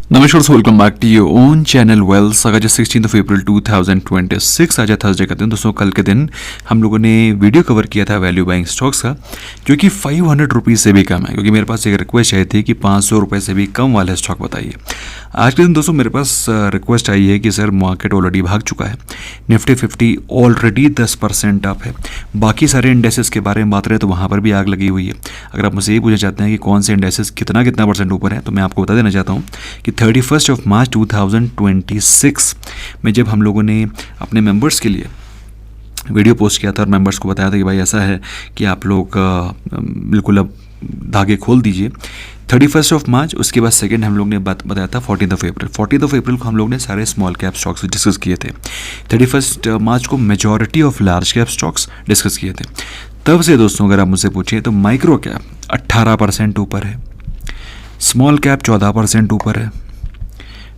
नमस्कार, welcome back to your own channel Wells. आज 16 अप्रैल 2026 आज थर्सडे का दिन। दोस्तों कल के दिन हम लोगों ने वीडियो कवर किया था वैल्यू बाइंग स्टॉक्स का, जो कि 500 रुपीज़ से भी कम है, क्योंकि मेरे पास एक रिक्वेस्ट आई थी कि 500 रुपये से भी कम वाले स्टॉक बताइए। आज के दिन दोस्तों मेरे पास रिक्वेस्ट आई है कि सर मार्केट ऑलरेडी भाग चुका है, निफ्टी 50 ऑलरेडी 10% अप है। बाकी सारे इंडेसेस के बारे में बात रहे तो वहाँ पर भी आग लगी हुई है। अगर आप मुझसे ये पूछना चाहते हैं कि कौन से इंडेसेस कितना परसेंट ऊपर है, तो मैं आपको बता देना चाहता हूँ कि 31 मार्च 2026 में जब हम लोगों ने अपने मेंबर्स के लिए वीडियो पोस्ट किया था और मेंबर्स को बताया था कि भाई ऐसा है कि आप लोग बिल्कुल अब धागे खोल दीजिए, 31 मार्च। उसके बाद सेकंड हम लोग ने बताया था 14 अप्रैल को हम लोग ने सारे स्मॉल कैप स्टॉक्स डिस्कस किए थे। 31 मार्च को majority of large cap stocks discuss किए थे। तब से दोस्तों अगर आप मुझसे पूछिए तो माइक्रो कैप 18% ऊपर है, स्मॉल कैप 14% ऊपर है,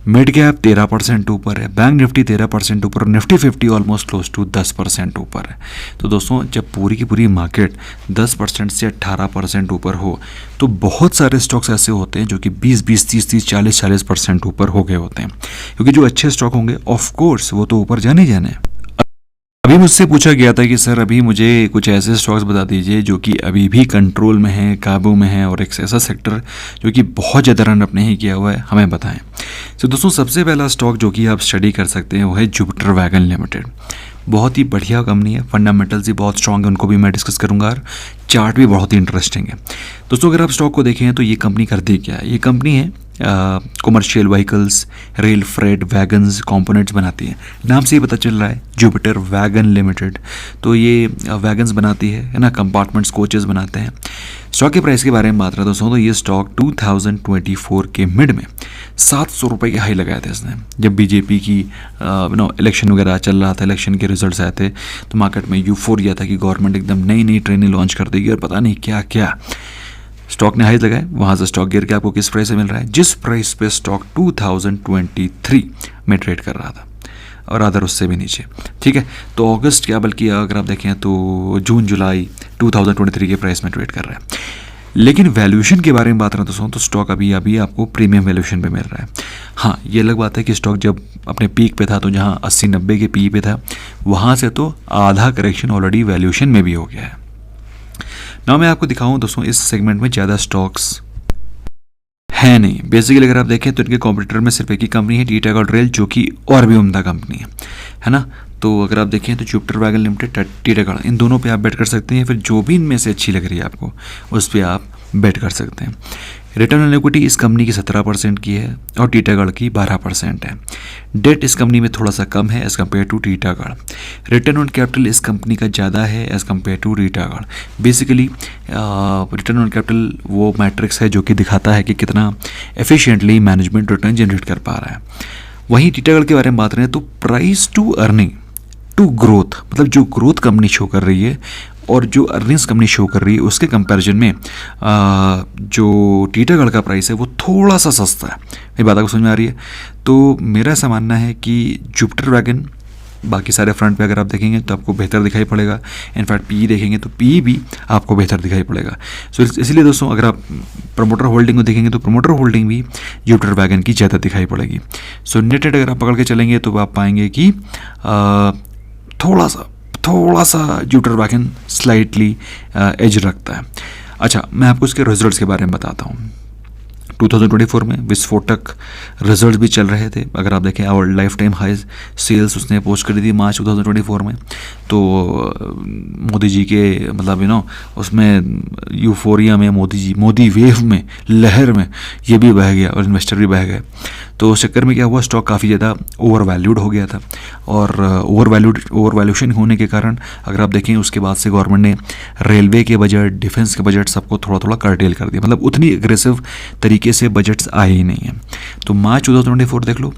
मिड कैप 13% ऊपर है, बैंक निफ्टी 13% ऊपर, निफ्टी 50 ऑलमोस्ट क्लोज टू 10% ऊपर है। तो दोस्तों जब पूरी की पूरी मार्केट 10% से 18% ऊपर हो तो बहुत सारे स्टॉक्स ऐसे होते हैं जो कि 20, 30, 40% ऊपर हो गए होते हैं, क्योंकि जो अच्छे स्टॉक होंगे ऑफ कोर्स वो तो ऊपर जाने हैं। अभी मुझसे पूछा गया था कि सर अभी मुझे कुछ ऐसे स्टॉक्स बता दीजिए जो कि अभी भी कंट्रोल में हैं, काबू में हैं, और एक ऐसा सेक्टर जो कि बहुत ज़्यादा रन अप नहीं किया हुआ है, हमें बताएं। तो दोस्तों सबसे पहला स्टॉक जो कि आप स्टडी कर सकते हैं वो है जुपिटर वैगन लिमिटेड। बहुत ही बढ़िया कंपनी है, फंडामेंटल्स भी बहुत स्ट्रॉन्ग है, उनको भी मैं डिस्कस करूंगा, और चार्ट भी बहुत ही इंटरेस्टिंग है। दोस्तों अगर आप स्टॉक को देखें तो ये कंपनी करती क्या है, ये कंपनी है commercial vehicles, rail freight, wagons, components बनाती है। नाम से ही पता चल रहा है जुपिटर वैगन लिमिटेड। तो ये वैगन्स बनाती है ना, कंपार्टमेंट्स, कोचेस बनाते हैं। स्टॉक के प्राइस के बारे में बात रहा दोस्तों तो ये स्टॉक 2024 के मिड में 700 रुपये के हाई लगाए थे इसने। जब बीजेपी की इलेक्शन वगैरह चल रहा था, इलेक्शन के रिजल्ट्स आए थे तो मार्केट में यूफोरिया था कि गवर्नमेंट एकदम नई नई ट्रेनें लॉन्च कर देगी और पता नहीं क्या क्या। स्टॉक ने हाईज लगाए, वहाँ से स्टॉक गिर के आपको किस प्राइस से मिल रहा है, जिस प्राइस पे स्टॉक 2023 में ट्रेड कर रहा था, और अदर उससे भी नीचे। ठीक है, तो अगस्त क्या बल्कि अगर आप देखें तो जून जुलाई 2023 के प्राइस में ट्रेड कर रहा है। लेकिन वैल्यूएशन के बारे में बात रहा दोस्तों तो स्टॉक अभी आपको प्रीमियम वैल्यूएशन पे मिल रहा है। हाँ, ये अलग बात है कि स्टॉक जब अपने पीक पे था तो जहाँ 80-90 के पी पे था, वहाँ से तो आधा करेक्शन ऑलरेडी वैल्यूएशन में भी हो गया है। ना मैं आपको दिखाऊं दोस्तों इस सेगमेंट में ज़्यादा स्टॉक्स है नहीं। बेसिकली अगर आप देखें तो इनके कॉम्पिटिटर में सिर्फ एक ही कंपनी है, टाटा और रेल, जो कि और भी उम्दा कंपनी है ना। तो अगर आप देखें तो जुपिटर वैगन लिमिटेड, टाटा, इन दोनों पे आप बेट कर सकते हैं। फिर जो भी इनमें से अच्छी लग रही है आपको उस पर आप बेट कर सकते हैं। रिटर्न ऑन इक्विटी इस कंपनी की 17% की है और टीटागढ़ की 12% है। डेट इस कंपनी में थोड़ा सा कम है as compare to Titagarh. Return on capital इस कंपनी का ज़्यादा है as compare to Titagarh. Basically return on capital वो मैट्रिक्स है जो कि दिखाता है कि कितना एफिशिएंटली मैनेजमेंट रिटर्न जनरेट कर पा रहा है। वहीं टीटागढ़ के बारे में बात करें तो price to earning to growth, मतलब जो ग्रोथ कंपनी शो कर रही है और जो अर्निंग्स कंपनी शो कर रही है उसके कंपैरिजन में जो टीटागढ़ का प्राइस है वो थोड़ा सा सस्ता है। मेरी बात आपको समझ में आ रही है। तो मेरा ऐसा मानना है कि जुपिटर वैगन बाकी सारे फ्रंट पे अगर आप देखेंगे तो आपको बेहतर दिखाई पड़ेगा। इनफैक्ट पी देखेंगे तो पी भी आपको बेहतर दिखाई पड़ेगा। सो इसलिए दोस्तों अगर आप प्रमोटर होल्डिंग को देखेंगे तो प्रमोटर होल्डिंग भी जुपिटर वैगन की ज़्यादा दिखाई पड़ेगी। सो नेटेड अगर आप पकड़ के चलेंगे तो आप पाएंगे कि थोड़ा सा जुपिटर वैगन स्लाइटली एज रखता है। अच्छा, मैं आपको इसके रिजल्ट्स के बारे में बताता हूँ। 2024 में विस्फोटक रिजल्ट भी चल रहे थे। अगर आप देखें और लाइफ टाइम हाइज सेल्स उसने पोस्ट करी थी मार्च 2024 में। तो मोदी जी के मतलब उसमें यूफोरिया में मोदी वेव में, लहर में ये भी बह गया और इन्वेस्टर भी बह गए। तो उस चक्कर में क्या हुआ, स्टॉक काफ़ी ज़्यादा ओवर वैल्यूड हो गया था, और ओवर वैल्यूशन होने के कारण अगर आप देखें उसके बाद से गवर्नमेंट ने रेलवे के बजट, डिफेंस के बजट सबको थोड़ा थोड़ा कर्टेल कर दिया। मतलब उतनी एग्रेसिव तरीके से बजट्स आए ही नहीं हैं। तो मार्च 2024 देख लो,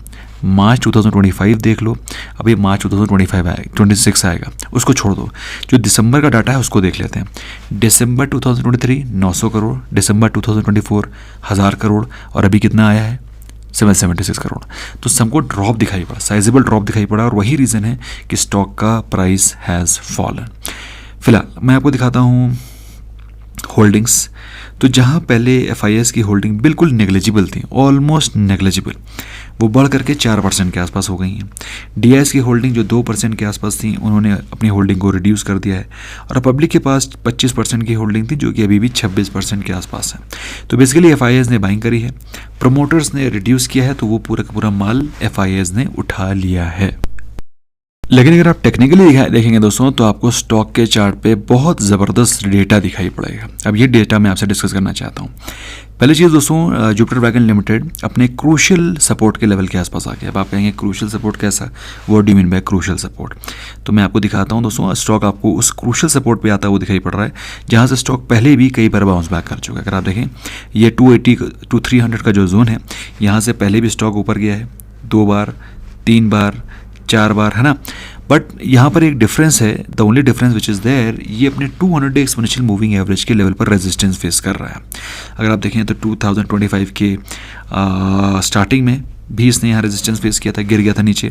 मार्च 2025 देख लो, अभी मार्च 2026 आएगा, उसको छोड़ दो। जो दिसंबर का डाटा है उसको देख लेते हैं। दिसंबर 2023 900 करोड़, दिसंबर 2024 1000 करोड़, और अभी कितना आया है 776 करोड़। तो सबको ड्रॉप दिखाई पड़ा, साइजेबल ड्रॉप दिखाई पड़ा, और वही रीज़न है कि स्टॉक का प्राइस हैज़ फॉलन। फिलहाल मैं आपको दिखाता हूँ होल्डिंग्स, तो जहाँ पहले FIS की होल्डिंग बिल्कुल नेग्लिजिबल थी, ऑलमोस्ट नेग्लिजिबल, वो बढ़ करके 4% के आसपास हो गई हैं। DIS की होल्डिंग जो 2% के आसपास थी, उन्होंने अपनी होल्डिंग को रिड्यूस कर दिया है, और पब्लिक के पास 25% की होल्डिंग थी जो कि अभी भी 26% के आसपास है। तो बेसिकली FIS ने बाइंग करी है, प्रमोटर्स ने रिड्यूस किया है, तो वो पूरा का पूरा माल FIS ने उठा लिया है। लेकिन अगर आप टेक्निकली देखेंगे दोस्तों, तो आपको स्टॉक के चार्ट पे बहुत ज़बरदस्त डेटा दिखाई पड़ेगा। अब ये डेटा मैं आपसे डिस्कस करना चाहता हूँ। पहली चीज़ दोस्तों, जुपिटर वैगन लिमिटेड अपने क्रूशियल सपोर्ट के लेवल के आसपास आ गया। अब आप कहेंगे क्रूशियल सपोर्ट कैसा, what do you mean by crucial support? तो मैं आपको दिखाता हूँ दोस्तों, स्टॉक आपको उस क्रूशियल सपोर्ट पे आता हुआ दिखाई पड़ रहा है, जहाँ से स्टॉक पहले भी कई बार बाउंस बैक कर चुका है। अगर आप देखें, ये 280 to 300 का जो जोन है, यहाँ से पहले भी स्टॉक ऊपर गया है 2 बार, 3 बार, 4 बार, है ना। बट यहाँ पर एक डिफरेंस है, the only difference which is there, ये अपने 200 डे एक्सपोनेंशियल मूविंग एवरेज के लेवल पर रेजिस्टेंस फेस कर रहा है। अगर आप देखें तो 2025 के स्टार्टिंग में भी इसने यहाँ रेजिस्टेंस फेस किया था, गिर गया था नीचे,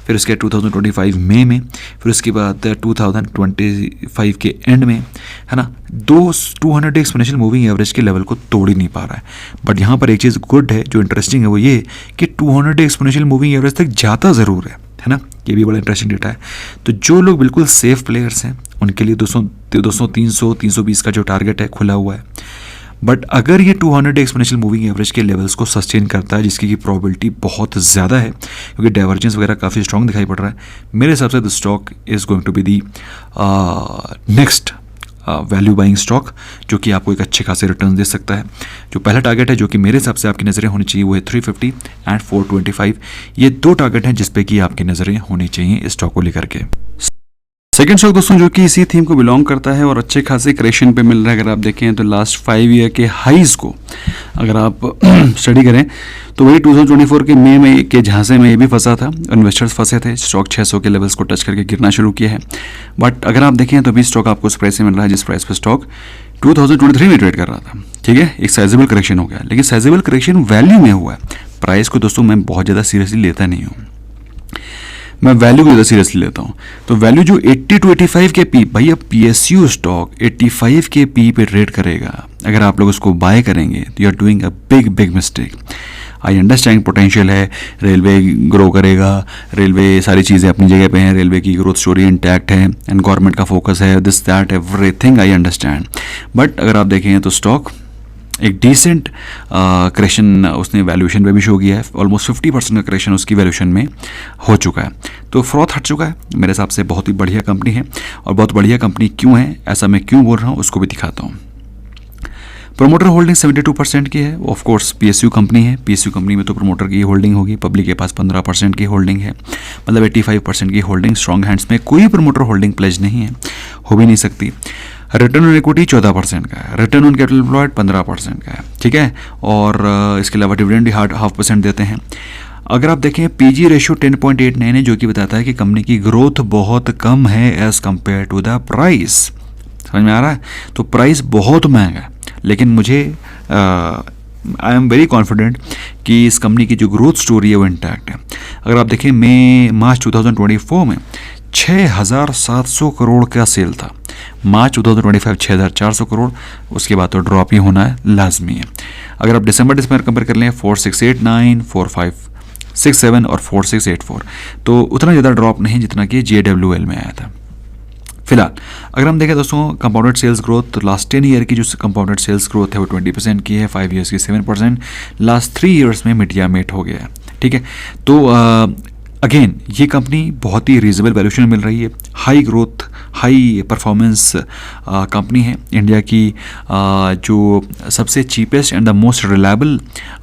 फिर उसके 2025 मई में, फिर उसके बाद 2025 के एंड में, है ना, 200 डे एक्सपोनेंशियल मूविंग एवरेज के लेवल को तोड़ ही नहीं पा रहा है। बट यहाँ पर एक चीज़ गुड है, जो इंटरेस्टिंग है, वो ये कि 200 डे एक्सपोनेंशियल मूविंग एवरेज तक जाता ज़रूर है ना। ये भी बड़ा इंटरेस्टिंग डेटा है। तो जो लोग बिल्कुल सेफ प्लेयर्स हैं, उनके लिए 200, 300, 320 का जो टारगेट है खुला हुआ है। बट अगर ये 200 डे एक्सपोनेंशियल मूविंग एवरेज के लेवल्स को सस्टेन करता है, जिसकी की प्रोबेबिलिटी बहुत ज़्यादा है, क्योंकि डाइवर्जेंस वगैरह काफ़ी स्ट्रॉन्ग दिखाई पड़ रहा है, मेरे हिसाब से the stock is going to be the next value buying stock, जो कि आपको एक अच्छे खासे रिटर्न दे सकता है। जो पहला टारगेट है, जो कि मेरे हिसाब से आपकी नज़रें होनी चाहिए, वो है 350 एंड 425। ये 2 टारगेट हैं जिस पे कि आपकी नज़रें होनी चाहिए इस स्टॉक को लेकर के। सेकेंड स्टॉक दोस्तों, जो कि इसी थीम को बिलोंग करता है और अच्छे खासे करेक्शन पे मिल रहा है। अगर आप देखें तो लास्ट 5 ईयर के हाइज को अगर आप स्टडी करें, तो वही 2024 के मई में के झांसे में ये भी फंसा था, इन्वेस्टर्स फंसे थे, स्टॉक 600 के लेवल्स को टच करके गिरना शुरू किया है। बट अगर आप देखें तो अभी स्टॉक आपको उस प्राइस से मिल रहा है जिस प्राइस पर स्टॉक 2023 में ट्रेड कर रहा था। ठीक है, एक साइजेबल करेक्शन हो गया, लेकिन साइजेबल करेक्शन वैल्यू में हुआ है। प्राइस को दोस्तों मैं बहुत ज़्यादा सीरियसली लेता नहीं हूँ, मैं वैल्यू को ज़्यादा सीरियसली लेता हूँ। तो वैल्यू जो 80 to 85 के पी, भैया PSU स्टॉक 85 के पी पे ट्रेड करेगा, अगर आप लोग उसको बाय करेंगे तो you are doing a big mistake. I understand potential है, रेलवे ग्रो करेगा, रेलवे सारी चीज़ें अपनी जगह पे हैं, रेलवे की ग्रोथ स्टोरी इंटैक्ट है, एंड गवर्नमेंट का फोकस है, this that everything I understand. But अगर आप देखें तो स्टॉक एक डिसेंट करेक्शन उसने वैल्यूएशन पे भी शो किया है, ऑलमोस्ट 50% का करेक्शन उसकी वैल्यूएशन में हो चुका है। तो फ्रॉथ हट चुका है, मेरे हिसाब से बहुत ही बढ़िया कंपनी है। और बहुत बढ़िया कंपनी क्यों है, ऐसा मैं क्यों बोल रहा हूँ, उसको भी दिखाता हूँ। प्रोमोटर होल्डिंग 72% की है, ऑफ कोर्स PSU कंपनी है, PSU कंपनी में तो प्रोमोटर की होल्डिंग होगी, पब्लिक के पास 15% की होल्डिंग है, मतलब 85% की होल्डिंग स्ट्रॉन्ग हैंड्स में। कोई प्रोमोटर होल्डिंग प्लेज नहीं है, हो भी नहीं सकती। रिटर्न ऑन इक्विटी 14% का है, रिटर्न ऑन कैपिटल एम्प्लॉयड 15% का है। ठीक है, और इसके अलावा डिविडेंड 0.5% देते हैं। अगर आप देखें PG रेशियो 10.89 है, जो कि बताता है कि कंपनी की ग्रोथ बहुत कम है as compare to the price. समझ में आ रहा है? तो प्राइस बहुत महंगा है, लेकिन मुझे आई एम वेरी कॉन्फिडेंट कि इस कंपनी की जो ग्रोथ स्टोरी है वो इंटैक्ट है। अगर आप देखें मार्च 2024 में 6,700 करोड़ का सेल था, मार्च 2025 6,400 करोड़, उसके बाद तो ड्रॉप ही होना है, लाजमी है। अगर आप दिसंबर कंपेयर कर लें 4689, 4567 और 4684, तो उतना ज़्यादा ड्रॉप नहीं जितना कि JWL में आया था। फिलहाल अगर हम देखें दोस्तों कंपाउंडेड सेल्स ग्रोथ, तो लास्ट 10 ईयर की जो कंपाउंडेड सेल्स ग्रोथ है वो 20% की है, 5 ईयर्स की 7%, लास्ट 3 ईयर्स में मीडिया मेट हो गया है। ठीक है, तो अगेन ये कंपनी बहुत ही रीजनेबल वैल्यूएशन मिल रही है, high growth high performance company है। इंडिया की जो सबसे cheapest and the most reliable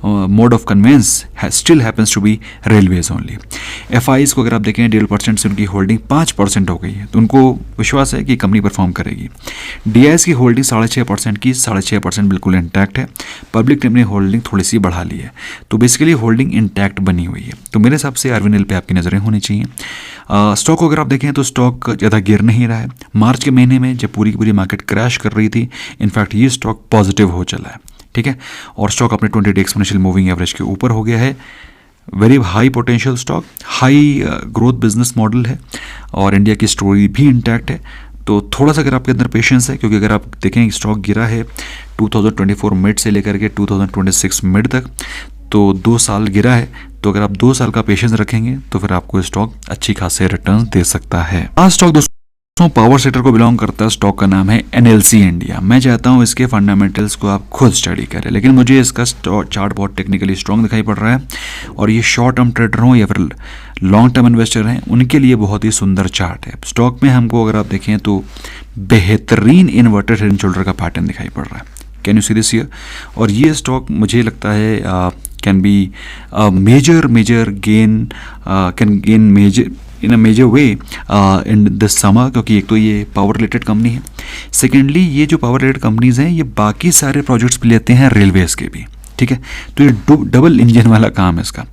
mode of conveyance still happens to be railways only. FIs को अगर आप देखें 1.5% से उनकी होल्डिंग 5% हो गई है, तो उनको विश्वास है कि कंपनी परफॉर्म करेगी। DIS की होल्डिंग 6.5% की 6.5% बिल्कुल इंटैक्ट है, पब्लिक ने अपनी होल्डिंग थोड़ी सी बढ़ा ली है, तो बेसिकली होल्डिंग इंटैक्ट बनी हुई है। तो मेरे हिसाब से RVNL पे आपकी नज़रें होनी चाहिए। स्टॉक को अगर आप देखें तो स्टॉक ज़्यादा गिर नहीं रहा है। मार्च के महीने में जब पूरी की पूरी मार्केट क्रैश कर रही थी, इनफैक्ट ये स्टॉक पॉजिटिव हो चला है। ठीक है, और स्टॉक अपने 20 डे एक्सपोनेंशियल मूविंग एवरेज के ऊपर हो गया है। Very high potential stock, high growth business model है, और इंडिया की स्टोरी भी इंटैक्ट है। तो थोड़ा सा अगर आपके अंदर पेशेंस है, क्योंकि अगर आप देखें स्टॉक गिरा है 2024 मिड से लेकर के 2026 मिड तक, तो 2 साल गिरा है। तो अगर आप 2 साल का पेशेंस रखेंगे तो फिर आपको स्टॉक अच्छी खासे रिटर्न दे सकता है। आज स्टॉक दोस्तों पावर सेक्टर को बिलोंग करता है। स्टॉक का नाम है एनएलसी इंडिया। मैं चाहता हूं इसके फंडामेंटल्स को आप खुद स्टडी करें, लेकिन मुझे इसका चार्ट बहुत टेक्निकली स्ट्रॉन्ग दिखाई पड़ रहा है, और ये शॉर्ट टर्म ट्रेडर हों या फिर लॉन्ग टर्म इन्वेस्टर हैं, उनके लिए बहुत ही सुंदर चार्ट है। स्टॉक में हमको अगर आप देखें तो बेहतरीन इन्वर्टेड हेड एंड शोल्डर का पैटर्न दिखाई पड़ रहा है। Can you see this here? और ये स्टॉक मुझे लगता है can be major gain, can gain major in a major way in this summer, क्योंकि एक तो ये पावर रिलेटेड कंपनी है, सेकेंडली ये जो पावर रिलेटेड कंपनीज हैं ये बाकी सारे प्रोजेक्ट्स भी लेते हैं, रेलवेज के भी, ठीक है। तो ये डबल इंजन वाला काम है इसका।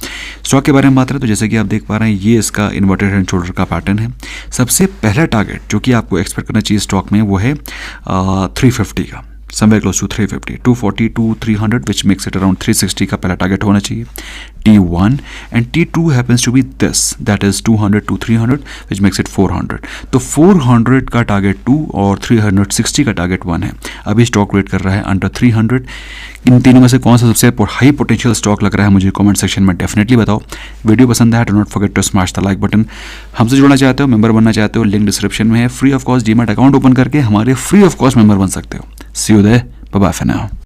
स्टॉक के बारे में बात करें तो जैसे कि आप देख पा रहे हैं ये इसका इन्वर्टेड हेड एंड शोल्डर का पैटर्न है। सबसे पहला टारगेट जो कि आपको एक्सपेक्ट करना चाहिए स्टॉक में वो है 350 का, somewhere close to 350, 240 to 300, which makes it around 360 का पहला टारगेट होना चाहिए T1, and T2 happens to be this, that is 200 to 300, which makes it 400. तो 400 का टारगेट 2 और 360 का टारगेट 1 है। अभी स्टॉक रेट कर रहा है अंडर 300। इन तीनों में से कौन सा सबसे हाई पोटेंशियल स्टॉक लग रहा है मुझे कमेंट सेक्शन में डेफिनेटली बताओ। वीडियो पसंद आया, do not forget to smash the like button. हमसे जुड़ना चाहते हो, मेंबर बनना चाहते हो, लिंक डिस्क्रिप्शन में है। Free of cost demat account open करके हमारे फ्री ऑफ कॉस्ट मेंबर बन सकते हो। See you there, bye bye for now.